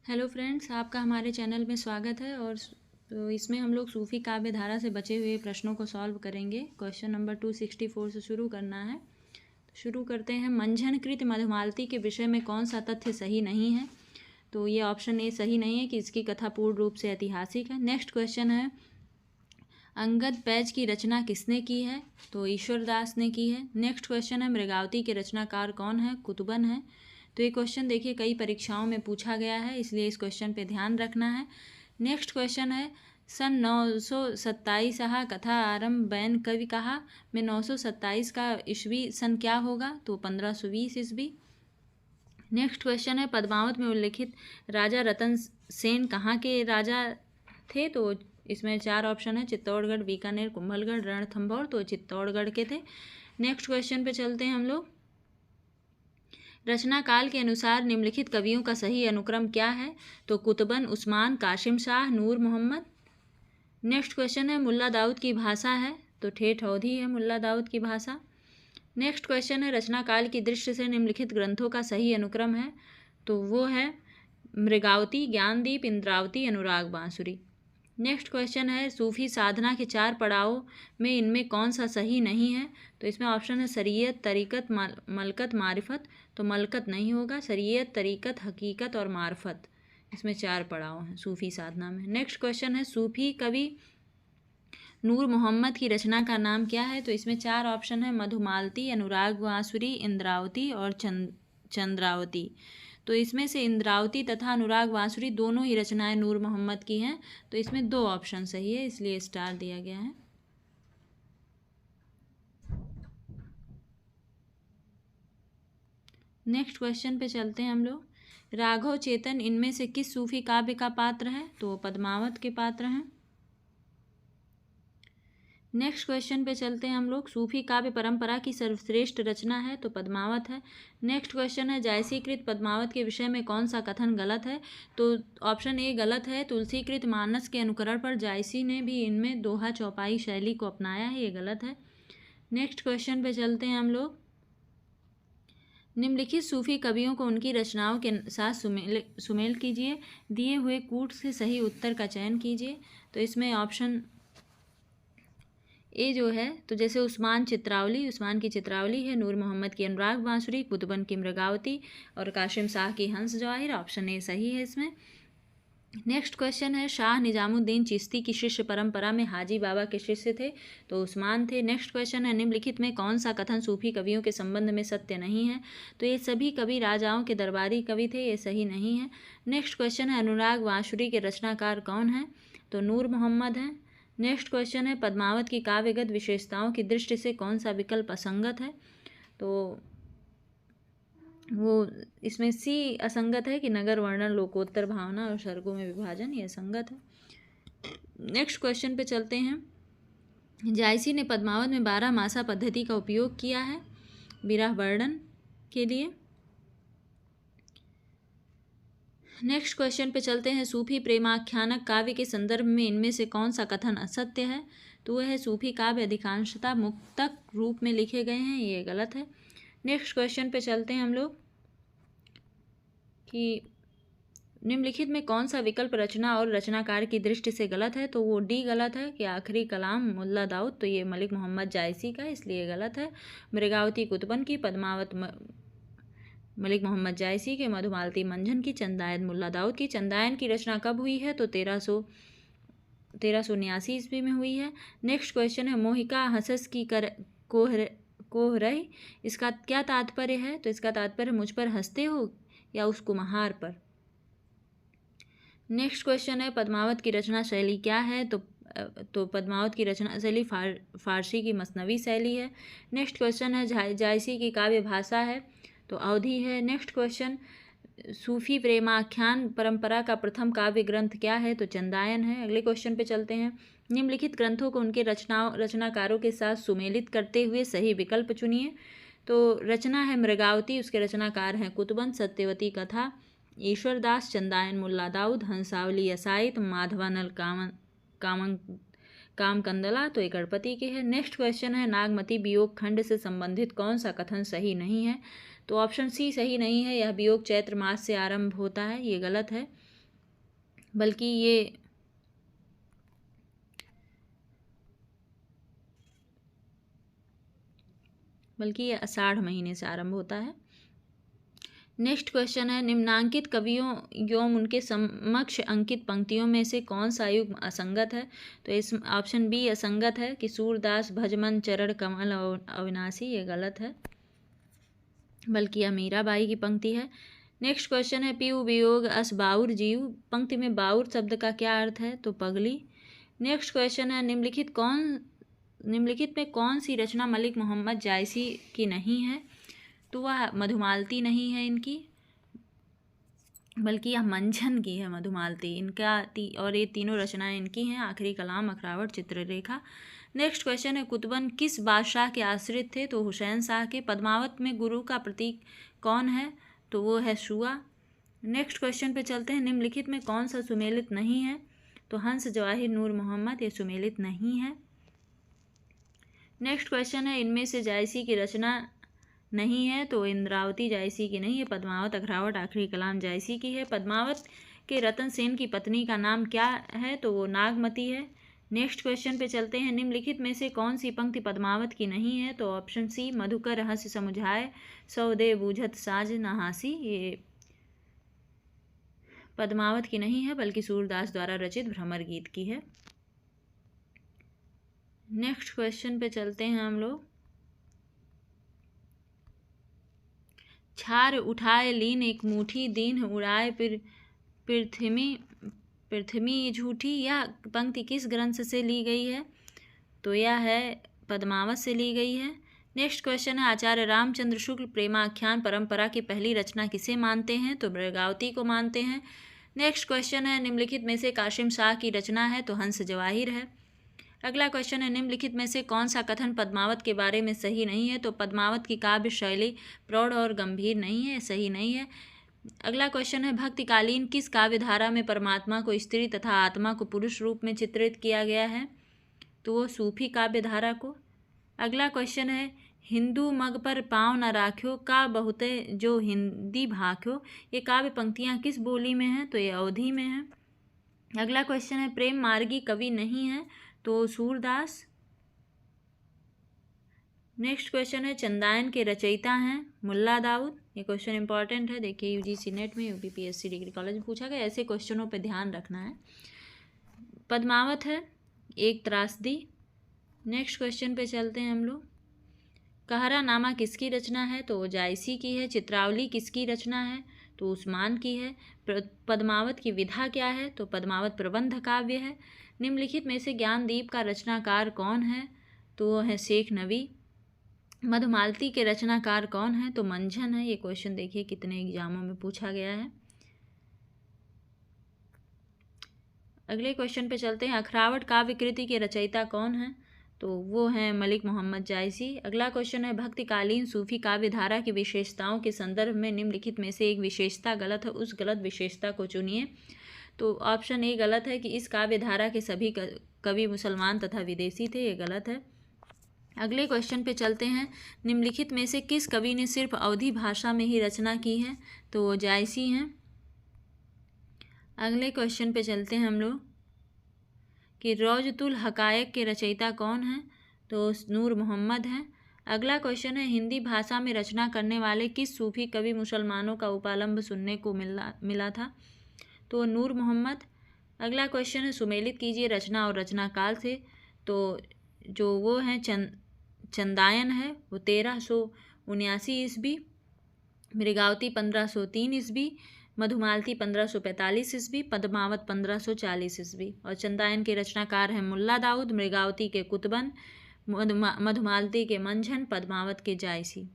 Hello friends, आपका हमारे channel में स्वागत है। और तो इसमें हम लोग सूफी काव्य धारा से बचे हुए प्रश्नों को सॉल्व करेंगे। क्वेश्चन नंबर 264 से शुरू करना है। तो शुरू करते हैं। मंझनकृत मधुमालती के विषय में कौन सा तथ्य सही नहीं है? तो ये ऑप्शन ए सही नहीं है कि इसकी कथा पूर्ण रूप से ऐतिहासिक है। नेक्स्ट क्वेश्चन है, अंगद पैज की रचना किसने की है? तो ईश्वरदास ने की है। नेक्स्ट क्वेश्चन है, मृगावती के रचनाकार कौन है? कुतुबन है। तो ये क्वेश्चन देखिए कई परीक्षाओं में पूछा गया है, इसलिए इस क्वेश्चन पे ध्यान रखना है। नेक्स्ट क्वेश्चन है, सन 927 कथा आरंभ बैन कवि कहा में 927 का ईस्वी सन क्या होगा? तो 1520 ईस्वी। नेक्स्ट क्वेश्चन है, पद्मावत में उल्लिखित राजा रतन सेन कहाँ के राजा थे? तो इसमें 4 ऑप्शन है, चित्तौड़गढ़, बीकानेर, कुंभलगढ़, रणथंभौर। तो चित्तौड़गढ़ के थे। नेक्स्ट क्वेश्चन पे चलते हैं हम लोग। रचना काल के अनुसार निम्नलिखित कवियों का सही अनुक्रम क्या है? तो कुतुबन, उस्मान, कासिम शाह, नूर मोहम्मद। नेक्स्ट क्वेश्चन है, मुल्ला दाऊद की भाषा है? तो ठेठ अवधी है मुल्ला दाऊद की भाषा। नेक्स्ट क्वेश्चन है, रचना काल की दृष्टि से निम्नलिखित ग्रंथों का सही अनुक्रम है? तो वो है मृगावती, ज्ञानदीप, इंद्रावती, अनुराग बांसुरी। नेक्स्ट क्वेश्चन है, सूफी साधना के 4 पड़ावों में इनमें कौन सा सही नहीं है? तो इसमें ऑप्शन है शरीयत, तरीक़त, मलकत, मारिफत। तो मलकत नहीं होगा, शरीयत, तरीक़त, हकीकत और मारिफत। इसमें 4 पड़ाव हैं सूफी साधना में। नेक्स्ट क्वेश्चन है, सूफी कवि नूर मोहम्मद की रचना का नाम क्या है? तो इसमें 4 ऑप्शन है, मधुमालती, अनुराग बांसुरी, इंद्रावती और चंद्रावती। तो इसमें से इंद्रावती तथा अनुराग बांसुरी दोनों ही रचनाएं नूर मोहम्मद की हैं। तो इसमें 2 ऑप्शन सही है, इसलिए स्टार दिया गया है। नेक्स्ट क्वेश्चन पे चलते हैं हम लोग। राघव चेतन इनमें से किस सूफी काव्य का पात्र है? तो पद्मावत के पात्र हैं। नेक्स्ट क्वेश्चन पे चलते हैं हम लोग। सूफी काव्य परंपरा की सर्वश्रेष्ठ रचना है? तो पद्मावत है। नेक्स्ट क्वेश्चन है, जायसीकृत पद्मावत के विषय में कौन सा कथन गलत है? तो ऑप्शन ए गलत है, तुलसीकृत मानस के अनुकरण पर जायसी ने भी इनमें दोहा चौपाई शैली को अपनाया है, ये गलत है। नेक्स्ट क्वेश्चन पे चलते हैं हम लोग। निम्नलिखित सूफी कवियों को उनकी रचनाओं के साथ सुमेल कीजिए। दिए हुए कूट से सही उत्तर का चयन कीजिए। तो इसमें ऑप्शन ए जो है, तो जैसे उस्मान की चित्रावली है, नूर मोहम्मद की अनुराग बांसुरी, कुतुबन की मृगावती और कासिम शाह की हंस जवाहिर। ऑप्शन ए सही है इसमें। नेक्स्ट क्वेश्चन है, शाह निजामुद्दीन चिश्ती की शिष्य परंपरा में हाजी बाबा के शिष्य थे? तो उस्मान थे। नेक्स्ट क्वेश्चन है, निम्नलिखित में कौन सा कथन सूफी कवियों के संबंध में सत्य नहीं है? तो ये सभी कवि राजाओं के दरबारी कवि थे, ये सही नहीं है। नेक्स्ट क्वेश्चन है, अनुराग बांसुरी के रचनाकार कौन है? तो नूर मोहम्मद हैं। नेक्स्ट क्वेश्चन है, पद्मावत की काव्यगत विशेषताओं की दृष्टि से कौन सा विकल्प असंगत है? तो वो इसमें सी असंगत है कि नगर वर्णन, लोकोत्तर भावना और सर्गों में विभाजन, ये असंगत है। नेक्स्ट क्वेश्चन पे चलते हैं। जायसी ने पद्मावत में 12 मासा पद्धति का उपयोग किया है विरह वर्णन के लिए। नेक्स्ट क्वेश्चन पे चलते हैं, सूफी प्रेमाख्यानक काव्य के संदर्भ में इनमें से कौन सा कथन असत्य है? तो वह है सूफी काव्य अधिकांशतः मुक्तक रूप में लिखे गए हैं, ये गलत है। नेक्स्ट क्वेश्चन पे चलते हैं हम लोग कि निम्नलिखित में कौन सा विकल्प रचना और रचनाकार की दृष्टि से गलत है? तो वो डी गलत है कि आखिरी कलाम मुल्ला दाऊद, तो ये मलिक मोहम्मद जायसी का, इसलिए गलत है। मृगावती कुतुबन की, पद्मावत मलिक मोहम्मद जायसी के, मधुमालती मंझन की, चंदायन मुल्ला दाऊद की। चंदायन की रचना कब हुई है? तो 1389 ईस्वी में हुई है। नेक्स्ट क्वेश्चन है, मोहिका हंसस की कोहरह, इसका क्या तात्पर्य है? तो इसका तात्पर्य मुझ पर हंसते हो या उस कुम्हार पर। नेक्स्ट क्वेश्चन है, पद्मावत की रचना शैली क्या है? तो पद्मावत की रचना शैली फारसी की मसनवी शैली है। नेक्स्ट क्वेश्चन है, जायसी की काव्य भाषा है? तो अवधी है। नेक्स्ट क्वेश्चन, सूफी प्रेमाख्यान परंपरा का प्रथम काव्य ग्रंथ क्या है? तो चंदायन है। अगले क्वेश्चन पे चलते हैं। निम्नलिखित ग्रंथों को उनके रचनाकारों के साथ सुमेलित करते हुए सही विकल्प चुनिए। तो रचना है मृगावती, उसके रचनाकार हैं कुतुबन, सत्यवती कथा ईश्वरदास, चंदायन मुल्ला दाऊद, हंसावली असाइत, माधवानल कामकंदला, तो ये गणपति के हैं। नेक्स्ट क्वेश्चन है, नागमती वियोग खंड से संबंधित कौन सा कथन सही नहीं है? तो ऑप्शन सी सही नहीं है, यह वियोग चैत्र मास से आरंभ होता है, ये गलत है। बल्कि ये आषाढ़ महीने से आरंभ होता है। नेक्स्ट क्वेश्चन है, निम्नांकित कवियों एवं उनके समक्ष अंकित पंक्तियों में से कौन सा युग्म असंगत है? तो इस ऑप्शन बी असंगत है कि सूरदास, भजमन, चरण कमल और अविनाशी, ये गलत है, बल्कि यह मीराबाई की पंक्ति है। नेक्स्ट क्वेश्चन है, पीयू वियोग अस बाउर जीव, पंक्ति में बाउर शब्द का क्या अर्थ है? तो पगली। नेक्स्ट क्वेश्चन है, निम्नलिखित में कौन सी रचना मलिक मोहम्मद जायसी की नहीं है? तो वह मधुमालती नहीं है इनकी, बल्कि यह मंझन की है मधुमालती। इनका और ये तीनों रचनाएं इनकी हैं, आखिरी कलाम, अखरावट, चित्ररेखा। नेक्स्ट क्वेश्चन है, कुतुबन किस बादशाह के आश्रित थे? तो हुसैन शाह के। पद्मावत में गुरु का प्रतीक कौन है? तो वो है शुआ। नेक्स्ट क्वेश्चन पे चलते हैं, निम्नलिखित में कौन सा सुमेलित नहीं है? तो हंस, जवाहिर, नूर मोहम्मद, ये सुमेलित नहीं है। नेक्स्ट क्वेश्चन है, इनमें से जायसी की रचना नहीं है? तो इंद्रावती जायसी की नहीं है, पद्मावत, अखरावट, आखिरी कलाम जायसी की है। पद्मावत के रतन सेन की पत्नी का नाम क्या है? तो वो नागमती है। नेक्स्ट क्वेश्चन पे चलते हैं, निम्नलिखित में से कौन सी पंक्ति पद्मावत की नहीं है? तो ऑप्शन सी, मधुकर रहस्य समुझाए, सौ दे बूझत साज नहासी, ये पद्मावत की नहीं है, बल्कि सूरदास द्वारा रचित भ्रमर गीत की है। नेक्स्ट क्वेश्चन पे चलते हैं हम लोग, छार उठाए लीन एक मुट्ठी दीन उड़ाए पृथ्वी झूठी, यह पंक्ति किस ग्रंथ से ली गई है? तो यह है पद्मावत से ली गई है। नेक्स्ट क्वेश्चन है, आचार्य रामचंद्र शुक्ल प्रेमाख्यान परंपरा की पहली रचना किसे मानते हैं? तो मृगावती को मानते हैं। नेक्स्ट क्वेश्चन है, निम्नलिखित में से कासिम शाह की रचना है? तो हंस जवाहिर है। अगला क्वेश्चन है, निम्नलिखित में से कौन सा कथन पद्मावत के बारे में सही नहीं है? तो पद्मावत की काव्य शैली प्रौढ़ और गंभीर नहीं है, सही नहीं है। अगला क्वेश्चन है, भक्तिकालीन किस काव्य धारा में परमात्मा को स्त्री तथा आत्मा को पुरुष रूप में चित्रित किया गया है? तो वो सूफी काव्य धारा को। अगला क्वेश्चन है, हिंदू मग पर पाँव न राख्यो का बहुते जो हिंदी भाख्यो, ये काव्य पंक्तियाँ किस बोली में हैं? तो ये अवधी में है। अगला क्वेश्चन है, प्रेम मार्गी कवि नहीं है? तो सूरदास। नेक्स्ट क्वेश्चन है, चंदायन के रचयिता हैं? मुल्ला दाऊद। ये क्वेश्चन इंपॉर्टेंट है, देखिए यूजीसी नेट में, यूपीपीएससी डिग्री कॉलेज में पूछा गया, ऐसे क्वेश्चनों पे ध्यान रखना है। पद्मावत है एक त्रासदी। नेक्स्ट क्वेश्चन पे चलते हैं हम लोग, कहरा नामा किसकी रचना है? तो जायसी की है। चित्रावली किसकी रचना है? तो उस्मान की है। पद्मावत की विधा क्या है? तो पद्मावत प्रबंध काव्य है। निम्नलिखित में से ज्ञानदीप का रचनाकार कौन है? तो वो है शेख नबी। मधुमालती के रचनाकार कौन है? तो मंझन है। ये क्वेश्चन देखिए कितने एग्जामों में पूछा गया है। अगले क्वेश्चन पे चलते हैं, अखरावट काव्य कृति के रचयिता कौन है? तो वो हैं मलिक मोहम्मद जायसी। अगला क्वेश्चन है, भक्तिकालीन सूफी काव्य धारा की विशेषताओं के संदर्भ में निम्नलिखित में से एक विशेषता गलत है, उस गलत विशेषता को चुनिए। तो ऑप्शन ए गलत है कि इस काव्य धारा के सभी कवि मुसलमान तथा विदेशी थे, ये गलत है। अगले क्वेश्चन पे चलते हैं, निम्नलिखित में से किस कवि ने सिर्फ अवधी भाषा में ही रचना की है? तो वो जायसी हैं। अगले क्वेश्चन पे चलते हैं हम लोग कि रौजतुल हकायक के रचयिता कौन हैं? तो नूर मोहम्मद हैं। अगला क्वेश्चन है, हिंदी भाषा में रचना करने वाले किस सूफी कवि मुसलमानों का उपालंब सुनने को मिला था? तो नूर मोहम्मद। अगला क्वेश्चन है, सुमेलित कीजिए रचना और रचनाकाल से। तो जो वो हैं चंदायन है वो 1379 ईस्वी, मृगावती 1503 ईस्वी, मधुमालती 1545 ईस्वी, पद्मावत 1540 ईस्वी। और चंदायन के रचनाकार हैं मुल्ला दाऊद, मृगावती के कुतुबन, मधुमालती के मंझन, पद्मावत के जायसी।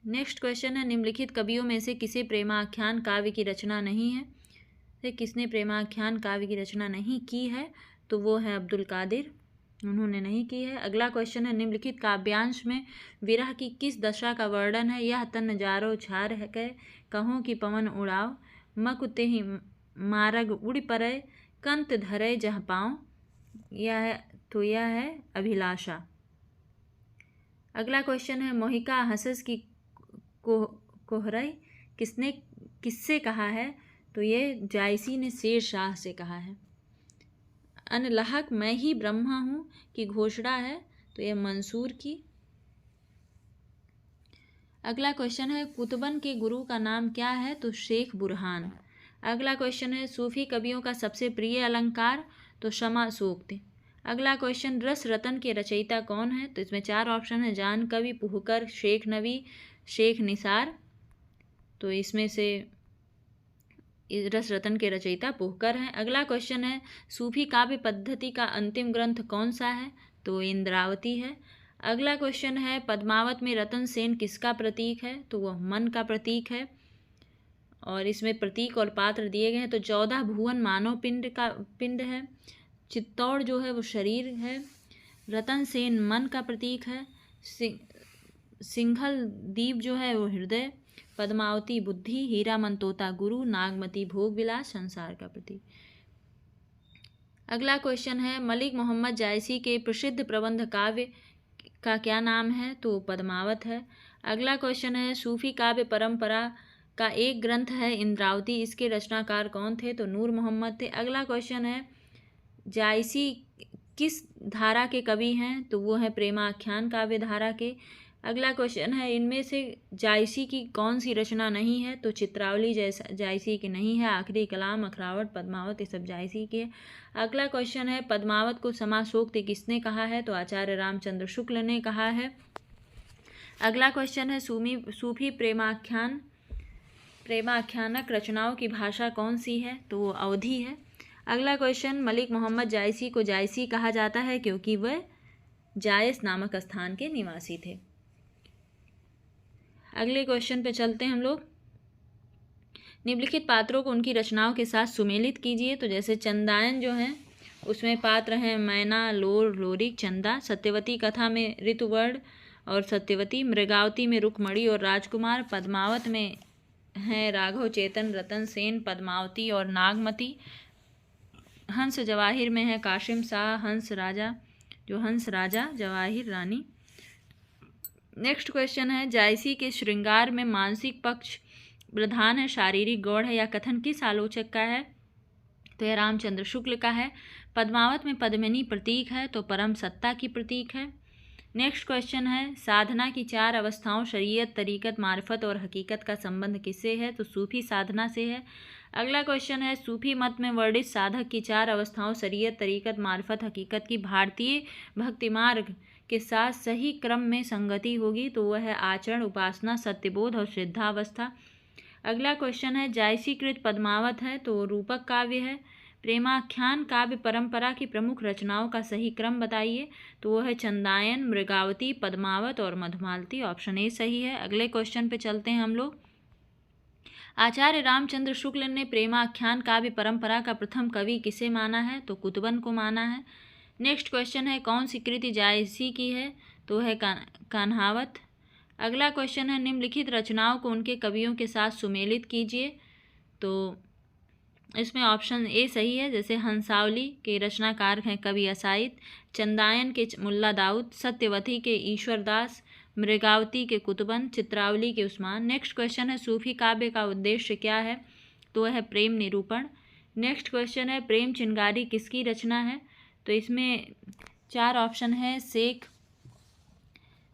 नेक्स्ट क्वेश्चन है, निम्नलिखित कवियों में से किसे प्रेमाख्यान काव्य की रचना नहीं है? तो किसने प्रेमाख्यान काव्य की रचना नहीं की है? तो वो है अब्दुल कादिर, उन्होंने नहीं की है। अगला क्वेश्चन है, निम्नलिखित काव्यांश में विरह की किस दशा का वर्णन है? यह तन नजारो छार है कह, कहों की पवन उड़ाओ, मकुते ही मारग उड़ परे, कंत धरे जह पाँव, यह है अभिलाषा। अगला क्वेश्चन है, मोहिका हसस की कोहरई, किससे कहा है? तो ये जायसी ने शेर शाह से कहा है। अनलहक मैं ही ब्रह्मा हूँ की घोषणा है, तो ये मंसूर की। अगला क्वेश्चन है कुतुबन के गुरु का नाम क्या है? तो शेख बुरहान। अगला क्वेश्चन है सूफी कवियों का सबसे प्रिय अलंकार? तो शमा सूक्त। अगला क्वेश्चन रस रतन के रचयिता कौन है? तो इसमें 4 ऑप्शन है, जान कवि, पुहकर, शेख नबी, शेख निसार। तो इसमें से रस रतन के रचयिता पुहकर हैं। अगला क्वेश्चन है सूफी काव्य पद्धति का अंतिम ग्रंथ कौन सा है? तो इंद्रावती है। अगला क्वेश्चन है पद्मावत में रतन सेन किसका प्रतीक है? तो वह मन का प्रतीक है। और इसमें प्रतीक और पात्र दिए गए हैं। तो 14 भुवन मानव पिंड है। चित्तौड़ जो है वो शरीर है। रतन सेन मन का प्रतीक है। सिंघल द्वीप जो है वो हृदय। पद्मावती बुद्धि, हीरामन तोता गुरु, नागमती भोग विलास संसार का प्रतीक। अगला क्वेश्चन है मलिक मोहम्मद जायसी के प्रसिद्ध प्रबंध काव्य का क्या नाम है? तो पद्मावत है। अगला क्वेश्चन है सूफी काव्य परंपरा का एक ग्रंथ है इंद्रावती, इसके रचनाकार कौन थे? तो नूर मोहम्मद थे। अगला क्वेश्चन है जायसी किस धारा के कवि हैं? तो वो है प्रेमाख्यान काव्य धारा के। अगला क्वेश्चन है इनमें से जायसी की कौन सी रचना नहीं है? तो चित्रावली जायसी की नहीं है। आखिरी कलाम, अखरावट, पद्मावत ये सब जायसी के। अगला क्वेश्चन है पद्मावत को समासोक्त किसने कहा है? तो आचार्य रामचंद्र शुक्ल ने कहा है। अगला क्वेश्चन है सूफी प्रेमाख्यानक रचनाओं की भाषा कौन सी है? तो वो अवधी है। अगला क्वेश्चन मलिक मोहम्मद जायसी को जायसी कहा जाता है क्योंकि वह जायस नामक स्थान के निवासी थे। अगले क्वेश्चन पे चलते हैं हम लोग। निम्नलिखित पात्रों को उनकी रचनाओं के साथ सुमेलित कीजिए। तो जैसे चंदायन जो है उसमें पात्र हैं मैना, लोर, लोरिक, चंदा। सत्यवती कथा में ऋतुवर्ण और सत्यवती। मृगावती में रुक्मणी और राजकुमार। पद्मावत में हैं राघव, चेतन, रतन सेन, पद्मावती और नागमती। हंस जवाहिर में है काशिम शाह, हंस राजा, जवाहिर रानी। नेक्स्ट क्वेश्चन है जायसी के श्रृंगार में मानसिक पक्ष प्रधान है, शारीरिक गौड़ है या कथन किस आलोचक का है? तो यह रामचंद्र शुक्ल का है। पद्मावत में पद्मिनी प्रतीक है, तो परम सत्ता की प्रतीक है। नेक्स्ट क्वेश्चन है साधना की 4 अवस्थाओं शरीयत, तरीकत, मार्फत और हकीकत का संबंध किससे है? तो सूफी साधना से है। अगला क्वेश्चन है सूफी मत में वर्णित साधक की 4 अवस्थाओं शरीयत, तरीकत, मार्फत, हकीकत की भारतीय भक्ति मार्ग के साथ सही क्रम में संगति होगी? तो वह है आचरण, उपासना, सत्यबोध और श्रद्धावस्था। अगला क्वेश्चन है जायसीकृत पद्मावत है तो रूपक काव्य है। प्रेमाख्यान काव्य परंपरा की प्रमुख रचनाओं का सही क्रम बताइए? तो वह है चंदायन, मृगावती, पद्मावत और मधुमालती। ऑप्शन ए सही है। अगले क्वेश्चन पे चलते हैं हम लोग। आचार्य रामचंद्र शुक्ल ने प्रेमाख्यान काव्य परंपरा का प्रथम कवि किसे माना है? तो कुतुबन को माना है। नेक्स्ट क्वेश्चन है कौन सी कृति जायसी की है? तो है कान्हावत। अगला क्वेश्चन है निम्नलिखित रचनाओं को उनके कवियों के साथ सुमेलित कीजिए। तो इसमें ऑप्शन ए सही है। जैसे हंसावली के रचनाकार हैं कवि असाइद, चंदायन के मुल्ला दाऊद, सत्यवती के ईश्वरदास, मृगावती के कुतुबन, चित्रावली के उस्मान। नेक्स्ट क्वेश्चन है सूफी काव्य का उद्देश्य क्या है? तो वह है प्रेम निरूपण। नेक्स्ट क्वेश्चन है प्रेम चिंगारी किसकी रचना है? तो इसमें 4 ऑप्शन है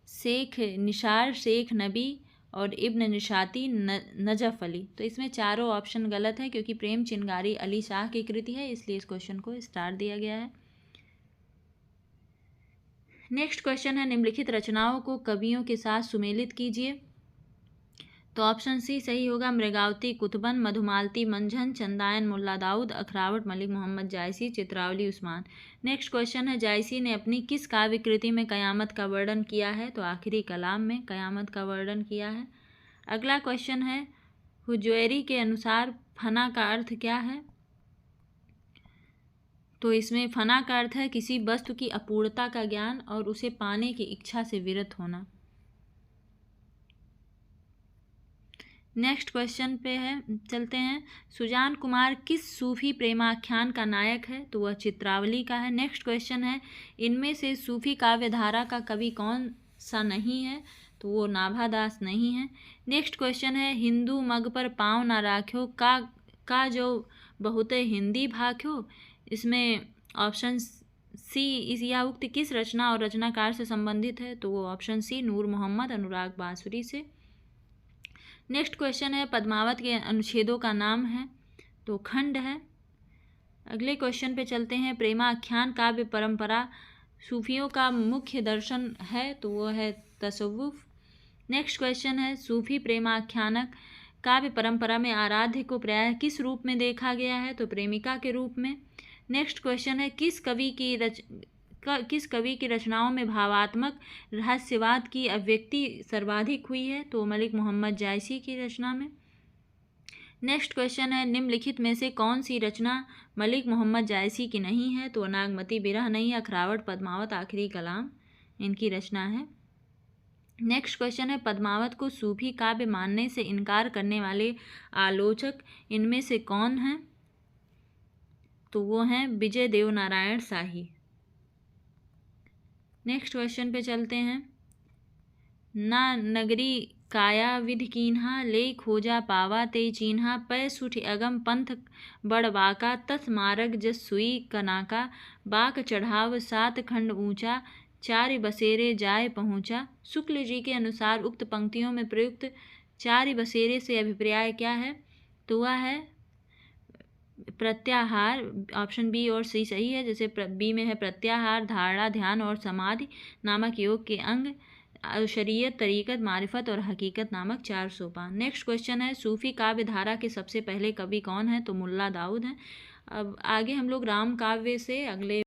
शेख निशार, शेख नबी और इब्न निशाती, नजफ अली। तो इसमें चारों ऑप्शन गलत है क्योंकि प्रेम चिंगारी अली शाह की कृति है, इसलिए इस क्वेश्चन को स्टार दिया गया है। नेक्स्ट क्वेश्चन है निम्नलिखित रचनाओं को कवियों के साथ सुमेलित कीजिए। तो ऑप्शन सी सही होगा। मृगावती कुतुबन, मधुमालती मंझन, चंदायन मुल्ला दाऊद, अखरावट मलिक मोहम्मद जायसी, चित्रावली उस्मान। नेक्स्ट क्वेश्चन है जायसी ने अपनी किस काव्य कृति में कयामत का वर्णन किया है? तो आखिरी कलाम में कयामत का वर्णन किया है। अगला क्वेश्चन है हुजैरी के अनुसार फना का अर्थ क्या है? तो इसमें फना का अर्थ है किसी वस्तु की अपूर्णता का ज्ञान और उसे पाने की इच्छा से विरत होना। नेक्स्ट क्वेश्चन पे है चलते हैं। सुजान कुमार किस सूफी प्रेमाख्यान का नायक है? तो वह चित्रावली का है। नेक्स्ट क्वेश्चन है इनमें से सूफी काव्य धारा का कवि कौन सा नहीं है? तो वो नाभादास नहीं है। नेक्स्ट क्वेश्चन है हिंदू मग पर पाँव ना राख्यो का जो बहुते हिंदी भाख्यो। इसमें ऑप्शन सी इस यह उक्ति किस रचना और रचनाकार से संबंधित है, तो वो ऑप्शन सी नूर मोहम्मद अनुराग बांसुरी से। नेक्स्ट क्वेश्चन है पद्मावत के अनुच्छेदों का नाम है, तो खंड है। अगले क्वेश्चन पे चलते हैं प्रेमाख्यान काव्य परंपरा सूफियों का मुख्य दर्शन है, तो वो है तसव्वुफ। नेक्स्ट क्वेश्चन है सूफी प्रेमाख्यानक काव्य परंपरा में आराध्य को प्रायः किस रूप में देखा गया है, तो प्रेमिका के रूप में। नेक्स्ट क्वेश्चन है किस कवि की रचनाओं में भावात्मक रहस्यवाद की अभिव्यक्ति सर्वाधिक हुई है, तो मलिक मोहम्मद जायसी की रचना में। नेक्स्ट क्वेश्चन है निम्नलिखित में से कौन सी रचना मलिक मोहम्मद जायसी की नहीं है, तो नागमती बिरह नहीं, अखरावट, पद्मावत, आखिरी कलाम इनकी रचना है। नेक्स्ट क्वेश्चन है पद्मावत को सूफी काव्य मानने से इनकार करने वाले आलोचक इनमें से कौन हैं, तो वो हैं विजय देव नारायण शाही। नेक्स्ट क्वेश्चन पे चलते हैं ना नगरी काया विधि कीन्हा ले खोजा पावा ते चीन्हा पै सुठ अगम पंथ बड़बाका तथ मार्ग जस सुई कनाका बाक चढ़ाव 7 खंड ऊंचा 4 बसेरे जाय पहुँचा। शुक्ल जी के अनुसार उक्त पंक्तियों में प्रयुक्त 4 बसेरे से अभिप्राय क्या है, तो वह है प्रत्याहार। ऑप्शन बी और सी सही है। जैसे बी में है प्रत्याहार, धारणा, ध्यान और समाधि नामक योग के अंग, शरीयत, तरीकत, मारिफत और हकीकत नामक 4 सोपान। नेक्स्ट क्वेश्चन है सूफी काव्य धारा के सबसे पहले कवि कौन है, तो मुल्ला दाऊद हैं। अब आगे हम लोग राम काव्य से अगले